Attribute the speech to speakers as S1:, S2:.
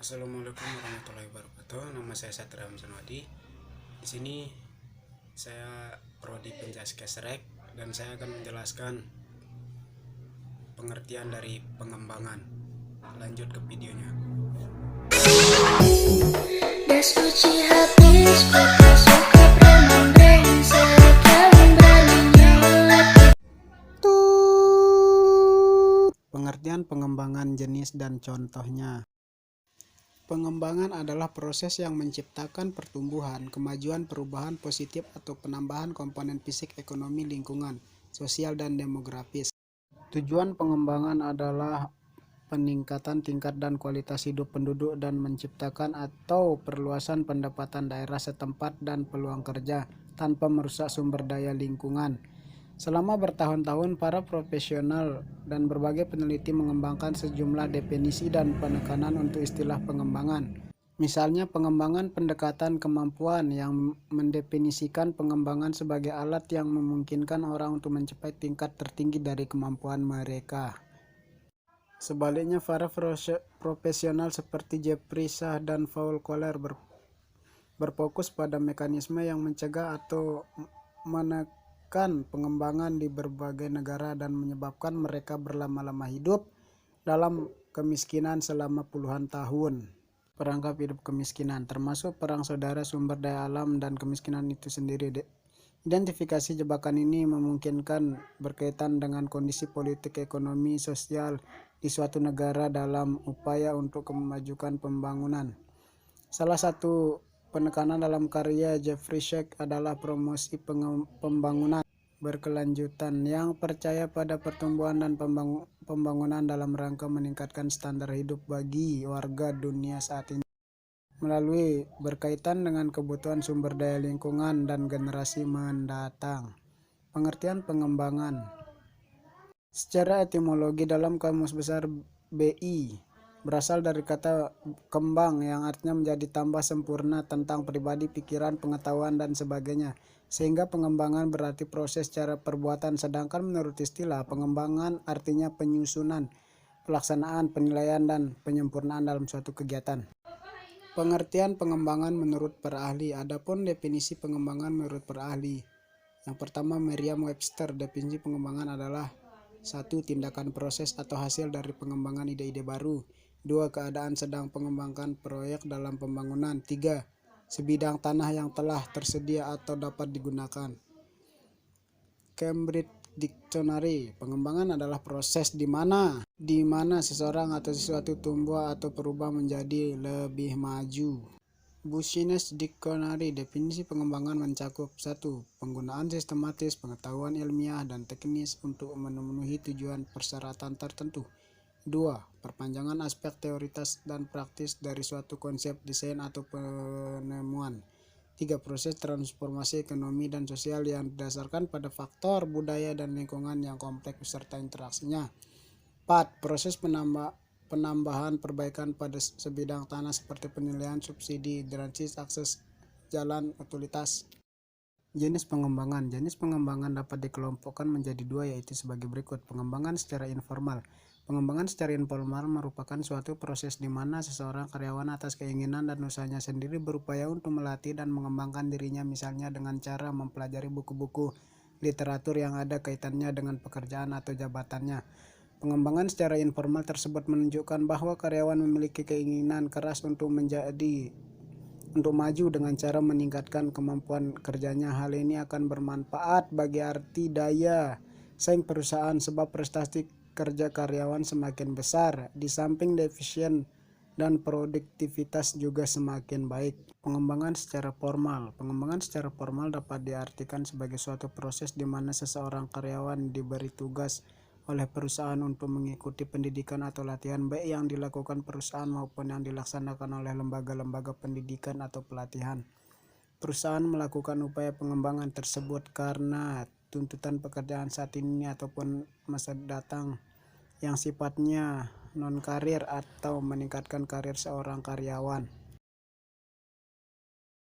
S1: Assalamualaikum warahmatullahi wabarakatuh. Nama saya Satria Hamsanwadi. Di sini saya prodi Penjaskesrek dan saya akan menjelaskan pengertian dari pengembangan. Lanjut ke videonya. Pengertian pengembangan jenis dan contohnya. Pengembangan adalah proses yang menciptakan pertumbuhan, kemajuan, perubahan positif atau penambahan komponen fisik, ekonomi, lingkungan, sosial, dan demografis. Tujuan pengembangan adalah peningkatan tingkat dan kualitas hidup penduduk dan menciptakan atau perluasan pendapatan daerah setempat dan peluang kerja tanpa merusak sumber daya lingkungan. Selama bertahun-tahun, para profesional dan berbagai peneliti mengembangkan sejumlah definisi dan penekanan untuk istilah pengembangan. Misalnya, pengembangan pendekatan kemampuan yang mendefinisikan pengembangan sebagai alat yang memungkinkan orang untuk mencapai tingkat tertinggi dari kemampuan mereka. Sebaliknya, para profesional seperti Jeffrey Sachs dan Paul Kohler berfokus pada mekanisme yang mencegah atau menekan pengembangan di berbagai negara dan menyebabkan mereka berlama-lama hidup dalam kemiskinan selama puluhan tahun. Perangkap hidup kemiskinan termasuk perang saudara, sumber daya alam, dan kemiskinan itu sendiri. Identifikasi jebakan ini memungkinkan berkaitan dengan kondisi politik, ekonomi, sosial di suatu negara dalam upaya untuk memajukan pembangunan. Salah satu penekanan dalam karya Jeffrey Sachs adalah promosi pembangunan berkelanjutan yang percaya pada pertumbuhan dan pembangunan dalam rangka meningkatkan standar hidup bagi warga dunia saat ini melalui berkaitan dengan kebutuhan sumber daya lingkungan dan generasi mendatang. Pengertian pengembangan secara etimologi dalam Kamus Besar BI berasal dari kata kembang yang artinya menjadi tambah sempurna tentang pribadi, pikiran, pengetahuan, dan sebagainya. Sehingga pengembangan berarti proses cara perbuatan, sedangkan menurut istilah pengembangan artinya penyusunan, pelaksanaan, penilaian, dan penyempurnaan dalam suatu kegiatan. Pengertian pengembangan menurut para ahli. Adapun definisi pengembangan menurut para ahli. Yang pertama, Merriam-Webster. Definisi pengembangan adalah: 1. Tindakan proses atau hasil dari pengembangan ide-ide baru. 2. Keadaan sedang mengembangkan proyek dalam pembangunan. 3. Sebidang tanah yang telah tersedia atau dapat digunakan. Cambridge Dictionary. Pengembangan adalah proses di mana seseorang atau sesuatu tumbuh atau berubah menjadi lebih maju. Business Dictionary. Definisi pengembangan mencakup: 1. Penggunaan sistematis pengetahuan ilmiah dan teknis untuk memenuhi tujuan persyaratan tertentu. 2. Perpanjangan aspek teoritis dan praktis dari suatu konsep, desain, atau penemuan. 3. Proses transformasi ekonomi dan sosial yang didasarkan pada faktor budaya dan lingkungan yang kompleks beserta interaksinya. 4. Proses penambahan perbaikan pada sebidang tanah seperti penilaian subsidi, drainase, akses jalan, utilitas. Jenis pengembangan. Jenis pengembangan dapat dikelompokkan menjadi dua, yaitu sebagai berikut. Pengembangan secara informal. Pengembangan secara informal merupakan suatu proses di mana seseorang karyawan atas keinginan dan usahanya sendiri berupaya untuk melatih dan mengembangkan dirinya, misalnya dengan cara mempelajari buku-buku literatur yang ada kaitannya dengan pekerjaan atau jabatannya. Pengembangan secara informal tersebut menunjukkan bahwa karyawan memiliki keinginan keras untuk maju dengan cara meningkatkan kemampuan kerjanya. Hal ini akan bermanfaat bagi arti daya saing perusahaan sebab prestasi kerja karyawan semakin besar, di samping defisien dan produktivitas juga semakin baik. Pengembangan secara formal. Pengembangan secara formal dapat diartikan sebagai suatu proses di mana seseorang karyawan diberi tugas oleh perusahaan untuk mengikuti pendidikan atau latihan, baik yang dilakukan perusahaan maupun yang dilaksanakan oleh lembaga-lembaga pendidikan atau pelatihan. Perusahaan melakukan upaya pengembangan tersebut karena tuntutan pekerjaan saat ini ataupun masa datang yang sifatnya non-karir atau meningkatkan karir seorang karyawan.